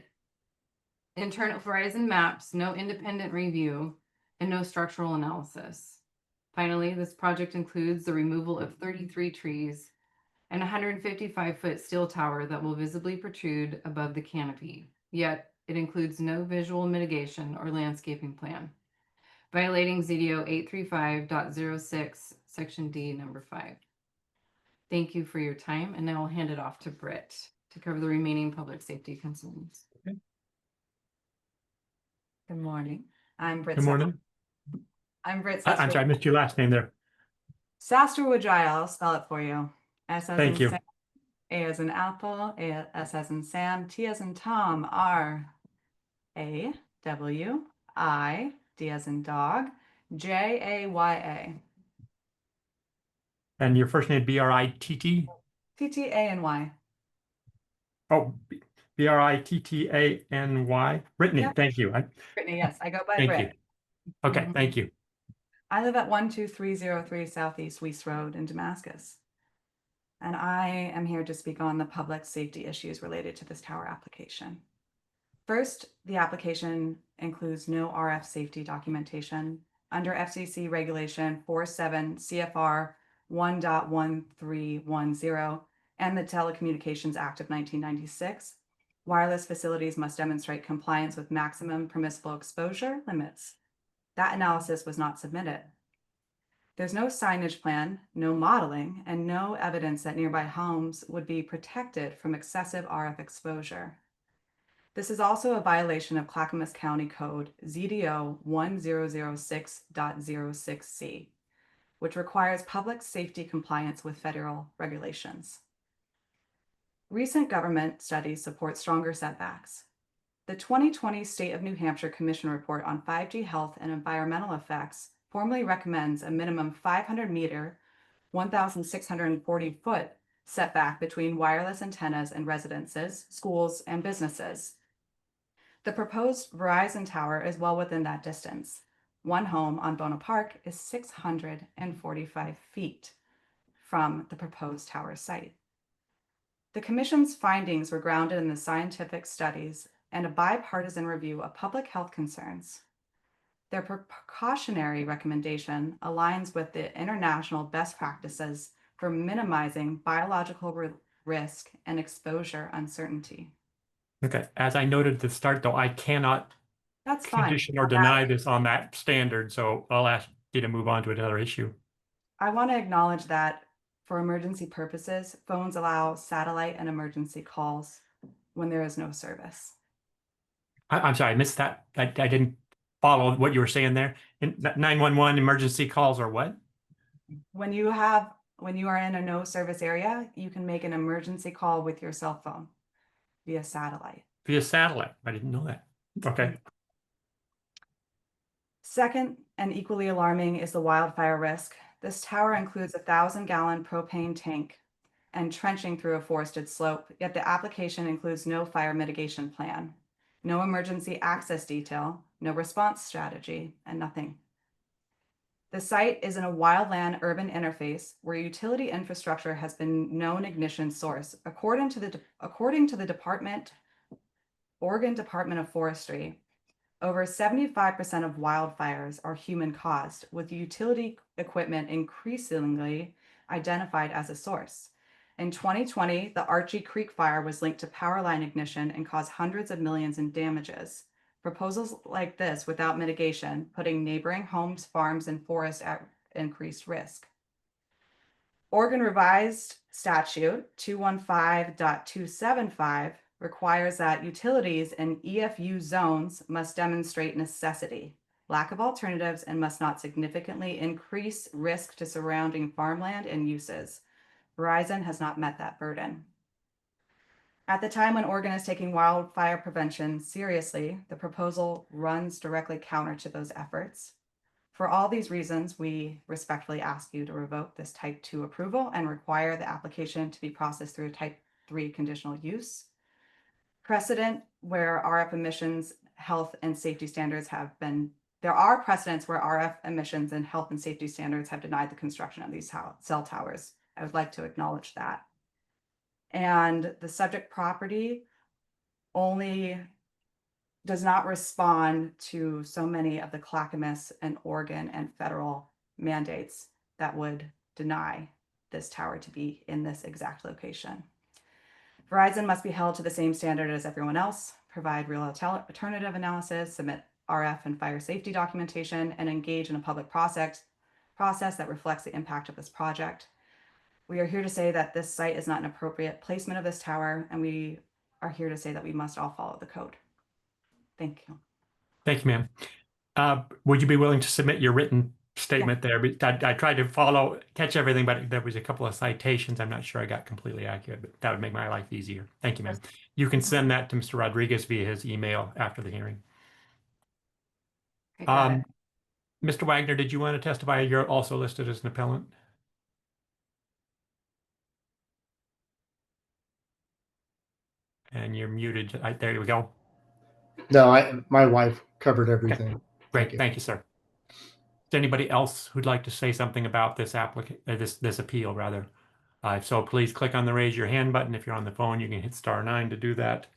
internal horizon maps, no independent review, and no structural analysis. Finally, this project includes the removal of 33 trees and a 155-foot steel tower that will visibly protrude above the canopy. Yet, it includes no visual mitigation or landscaping plan, violating ZDO 835.06, section D, number 5. Thank you for your time, and now I'll hand it off to Britt to cover the remaining public safety concerns. Good morning. I'm Britt. Good morning. I'm Britt. I'm sorry, I missed your last name there. Sasterwood. I'll spell it for you. S as Thank in you. Sam, A as in apple, S as in Sam, T as in Tom, R, A, W, I, D as in dog, J, A, Y, A. And your first name, B-R-I-T-T? T, T, A, and Y. Oh, B-R-I-T-T-A-N-Y. Brittany, Yep. thank you. Brittany, yes, I go by Thank Britt. you. Okay, Mhm. thank you. I live at 12303 Southeast Weiss Road in Damascus. And I am here to speak on the public safety issues related to this tower application. First, the application includes no RF safety documentation under FCC regulation 47 CFR 1.1310 and the Telecommunications Act of 1996. Wireless facilities must demonstrate compliance with maximum permissible exposure limits. That analysis was not submitted. There's no signage plan, no modeling, and no evidence that nearby homes would be protected from excessive RF exposure. This is also a violation of Clackamas County Code ZDO 1006.06C, which requires public safety compliance with federal regulations. Recent government studies support stronger setbacks. The 2020 State of New Hampshire Commission Report on 5G Health and Environmental Effects formally recommends a minimum 500-meter, 1,640-foot setback between wireless antennas and residences, schools, and businesses. The proposed Verizon tower is well within that distance. One home on Bona Park is 645 feet from the proposed tower site. The Commission's findings were grounded in the scientific studies and a bipartisan review of public health concerns. Their precautionary recommendation aligns with the international best practices for minimizing biological risk and exposure uncertainty. Okay, as I noted at the start, though, I cannot That's fine. condition or deny this on that standard, so I'll ask you to move on to another issue. I want to acknowledge that for emergency purposes, phones allow satellite and emergency calls when there is no service. I'm sorry, I missed that. I didn't follow what you were saying there. 911 emergency calls are what? When you are in a no service area, you can make an emergency call with your cell phone via satellite. Via satellite. I didn't know that. Okay. Second, and equally alarming, is the wildfire risk. This tower includes a 1,000-gallon propane tank and trenching through a forested slope, yet the application includes no fire mitigation plan, no emergency access detail, no response strategy, and nothing. The site is in a wildland urban interface where utility infrastructure has been known ignition source. According to the Oregon Department of Forestry, over 75% of wildfires are human caused, with utility equipment increasingly identified as a source. In 2020, the Archie Creek fire was linked to power line ignition and caused hundreds of millions in damages. Proposals like this without mitigation, putting neighboring homes, farms, and forests at increased risk. Oregon Revised Statute 215.25 requires that utilities in EFU zones must demonstrate necessity. lack of alternatives, and must not significantly increase risk to surrounding farmland and uses. Verizon has not met that burden. At the time when Oregon is taking wildfire prevention seriously, the proposal runs directly counter to those efforts. For all these reasons, we respectfully ask you to revoke this Type 2 approval and require the application to be processed through a Type 3 conditional use. Precedent where RF emissions, health and safety standards have been, there are precedents where RF emissions and health and safety standards have denied the construction of these cell towers. I would like to acknowledge that. And the subject property only does not respond to so many of the Clackamas and Oregon and federal mandates that would deny this tower to be in this exact location. Verizon must be held to the same standard as everyone else, provide real alternative analysis, submit RF and fire safety documentation, and engage in a public process that reflects the impact of this project. We are here to say that this site is not an appropriate placement of this tower, and we are here to say that we must all follow the code. Thank you. Thank you, ma'am. Would you be willing to submit your written statement there? I tried to catch everything, but there was a couple of citations. I'm not sure I got completely accurate, but that would make my life easier. Thank you, ma'am. You can send that to Mr. Rodriguez via his email after the hearing. Okay, got it. Mr. Wagner, did you want to testify? You're also listed as an appellant. And you're muted. There we go. No, my wife covered everything. Great. Thank you, sir. Is there anybody else who'd like to say something about this this appeal rather? If so, please click on the raise your hand button. If you're on the phone, you can hit *9 to do that.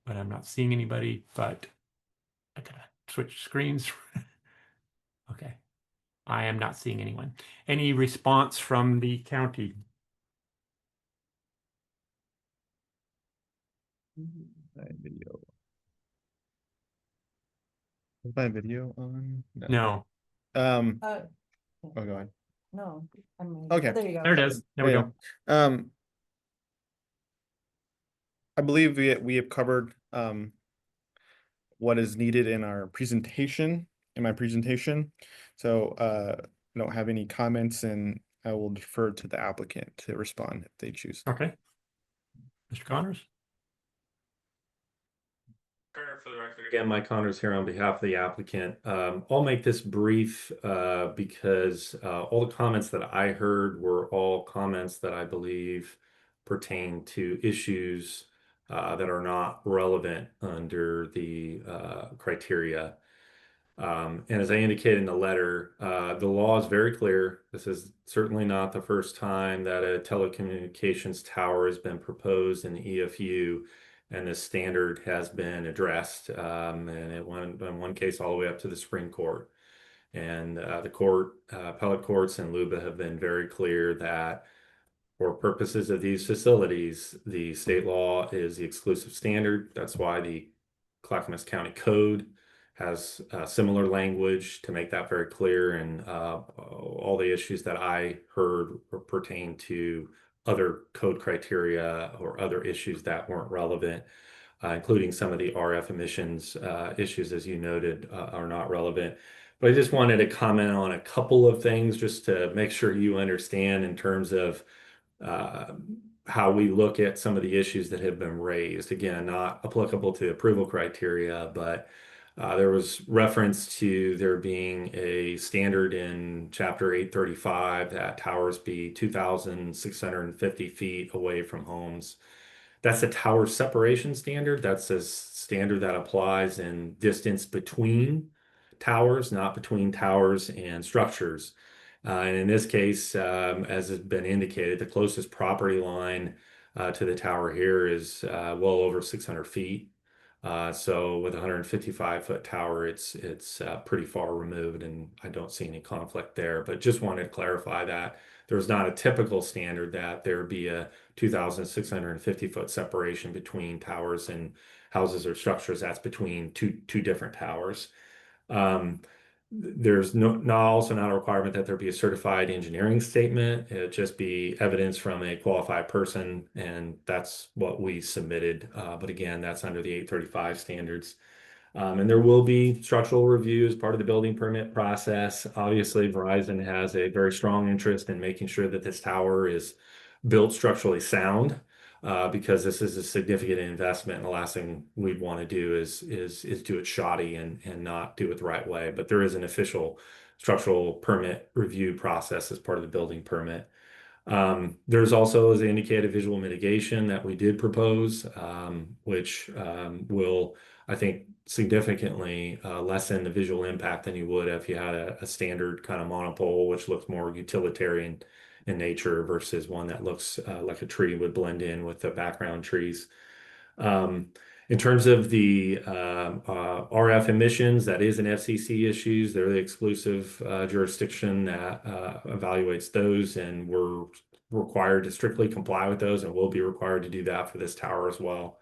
But I'm not seeing anybody, but I gotta switch screens. Okay. I am not seeing anyone. Any response from the county? Video. Is my video on? No. Oh, Uh, go ahead. no. I mean, Okay. There you go. There it is. There we Yeah. go. I believe we have covered what is needed in our presentation, in my presentation. So I don't have any comments, and I will defer to the applicant to respond if they choose. Okay. Mr. Connors? For the record, again, Mike Connors here on behalf of the applicant. I'll make this brief because all the comments that I heard were all comments that I believe pertain to issues that are not relevant under the criteria. And as I indicated in the letter, the law is very clear. This is certainly not the first time that a telecommunications tower has been proposed in the EFU, and this standard has been addressed. And it went in one case all the way up to the Supreme Court. And the appellate courts in LUBA have been very clear that for purposes of these facilities, the state law is the exclusive standard. That's why the Clackamas County Code has similar language to make that very clear. And all the issues that I heard pertain to other code criteria or other issues that weren't relevant, including some of the RF emissions issues, as you noted, are not relevant. But I just wanted to comment on a couple of things just to make sure you understand in terms of how we look at some of the issues that have been raised. Again, not applicable to approval criteria, but there was reference to there being a standard in Chapter 835 that towers be 2,650 feet away from homes. That's a tower separation standard. That's a standard that applies in distance between towers, not between towers and structures. And in this case, as has been indicated, the closest property line to the tower here is well over 600 feet. So with a 155-foot tower, it's pretty far removed, and I don't see any conflict there. But just wanted to clarify that there's not a typical standard that there be a 2,650-foot separation between towers and houses or structures. That's between two different towers. There's also not a requirement that there be a certified engineering statement. It just be evidence from a qualified person, and that's what we submitted. But again, that's under the 835 standards. And there will be structural reviews part of the building permit process. Obviously, Verizon has a very strong interest in making sure that this tower is built structurally sound, because this is a significant investment, and the last thing we'd want to do is do it shoddy and not do it the right way. But there is an official structural permit review process as part of the building permit. There's also, as I indicated, visual mitigation that we did propose, which will, I think, significantly lessen the visual impact than you would if you had a standard kind of monopole, which looks more utilitarian in nature versus one that looks like a tree would blend in with the background trees. Um, in terms of the RF emissions, that is an FCC issues. They're the exclusive jurisdiction that evaluates those, and we're required to strictly comply with those, and will be required to do that for this tower as well.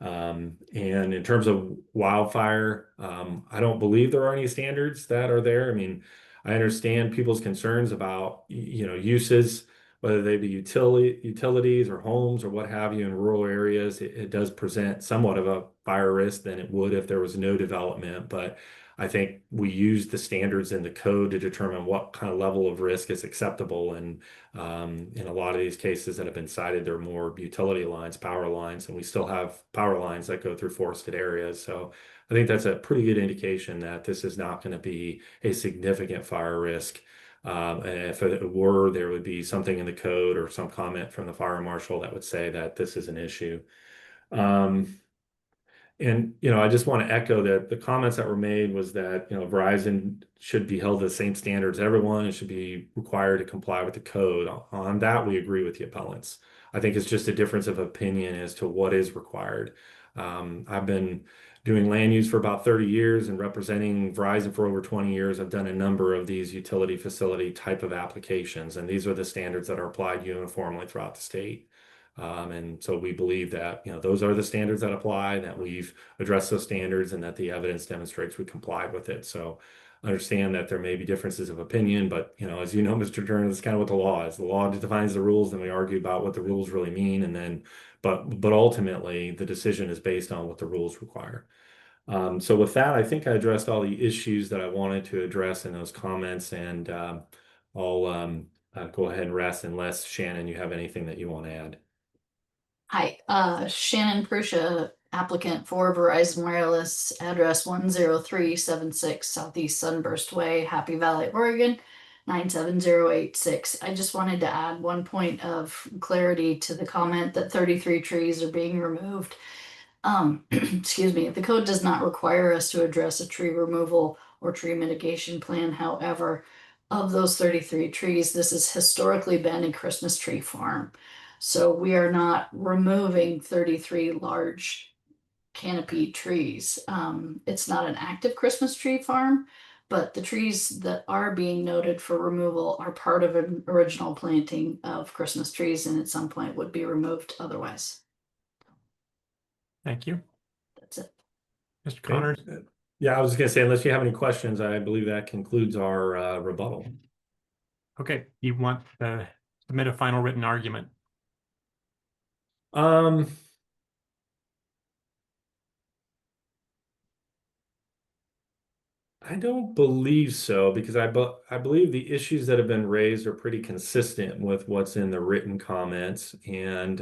And in terms of wildfire, I don't believe there are any standards that are there. I mean, I understand people's concerns about, uses, whether they be utilities or homes or what have you in rural areas. It does present somewhat of a fire risk than it would if there was no development. But I think we use the standards in the code to determine what kind of level of risk is acceptable. And in a lot of these cases that have been cited, they're more utility lines, power lines, and we still have power lines that go through forested areas. So I think that's a pretty good indication that this is not going to be a significant fire risk. And if it were, there would be something in the code or some comment from the fire marshal that would say that this is an issue. And, I just want to echo that the comments that were made was that, Verizon should be held to the same standards as everyone and should be required to comply with the code. On that, we agree with the appellants. I think it's just a difference of opinion as to what is required. I've been doing land use for about 30 years and representing Verizon for over 20 years. I've done a number of these utility facility type of applications, and these are the standards that are applied uniformly throughout the state. And so we believe that, those are the standards that apply, that we've addressed those standards, and that the evidence demonstrates we complied with it. So understand that there may be differences of opinion, but, as you know, Mr. Turner, that's kind of what the law is. The law defines the rules, and we argue about what the rules really mean. And then, but ultimately the decision is based on what the rules require. So with that, I think I addressed all the issues that I wanted to address in those comments, and I'll go ahead and rest unless, Shannon, you have anything that you want to add. Hi, Shannon Prussia, applicant for Verizon Wireless, address 10376 Southeast Sunburst Way, Happy Valley, Oregon, 97086. I just wanted to add one point of clarity to the comment that 33 trees are being removed. Excuse me, the code does not require us to address a tree removal or tree mitigation plan. However, of those 33 trees, this has historically been a Christmas tree farm. So we are not removing 33 large canopy trees. It's not an active Christmas tree farm, but the trees that are being noted for removal are part of an original planting of Christmas trees, and at some point would be removed otherwise. Thank you. That's it. Mr. Connors? Yeah, I was just going to say, unless you have any questions, I believe that concludes our rebuttal. Okay, you want to submit a final written argument? I don't believe so, because I believe the issues that have been raised are pretty consistent with what's in the written comments, and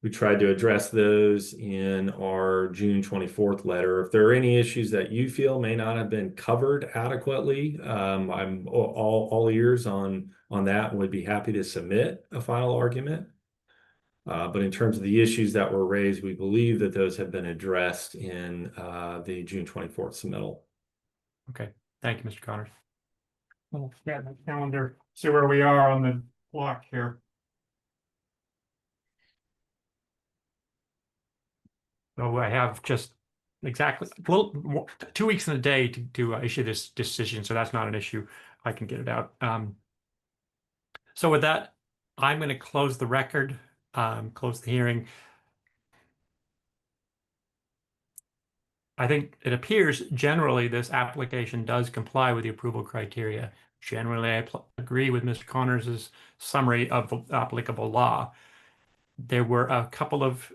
we tried to address those in our June 24th letter. If there are any issues that you feel may not have been covered adequately, I'm all ears on that and would be happy to submit a final argument. But in terms of the issues that were raised, we believe that those have been addressed in the June 24th submittal. Okay, thank you, Mr. Connors. We'll get the calendar, see where we are on the block here. So I have just exactly 2 weeks in a day to issue this decision, so that's not an issue. I can get it out. So with that, I'm going to close the record, close the hearing. I think it appears generally this application does comply with the approval criteria. Generally, I agree with Mr. Connors' summary of the applicable law. There were a couple of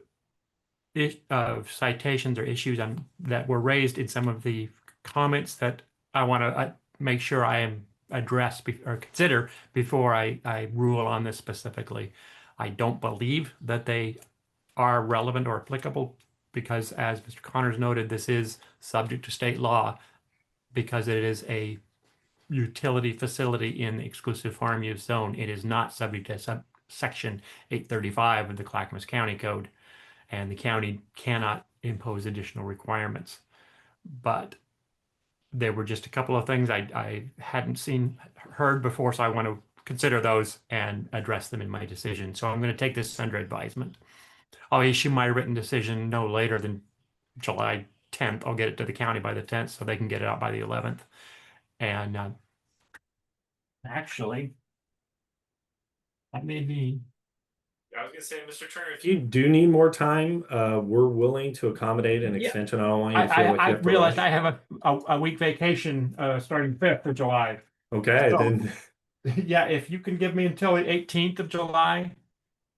of citations or issues that were raised in some of the comments that I want to make sure I am address or consider before I rule on this specifically. I don't believe that they are relevant or applicable because, as Mr. Connors noted, this is subject to state law because it is a utility facility in the exclusive farm use zone. It is not subject to section 835 of the Clackamas County Code, and the county cannot impose additional requirements. But there were just a couple of things I hadn't heard before, so I want to consider those and address them in my decision. So I'm going to take this under advisement. I'll issue my written decision no later than July 10th. I'll get it to the county by the 10th so they can get it out by the 11th. And actually, that may be. I was gonna say, Mr. Turner, if you do need more time, we're willing to accommodate an Yeah. extension. I don't want you to feel like you I have to realized rush. I have a week vacation starting 5th of July. Okay, So- then Yeah, if you can give me until the 18th of July,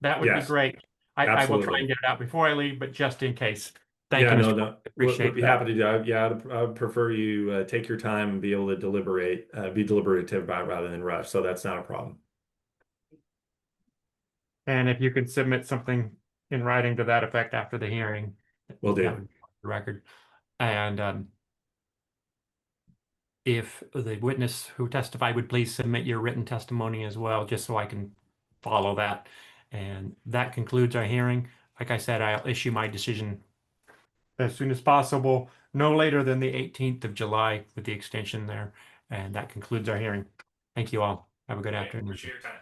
that would be Yes, great. I will try absolutely. and get it out before I leave, but just in case. Thank Yeah, you, no, Mr. no. Appreciate Would be that. happy to do that. Yeah, I'd prefer you take your time and be able to deliberate, be deliberative about it rather than rush. So that's not a problem. And if you could submit something in writing to that effect after the hearing. Will do. That would be on the record. And if the witness who testified would please submit your written testimony as well, just so I can follow that. And that concludes our hearing. Like I said, I'll issue my decision as soon as possible, no later than the 18th of July with the extension there. And that concludes our hearing. Thank you all. Have a good afternoon. Appreciate your time.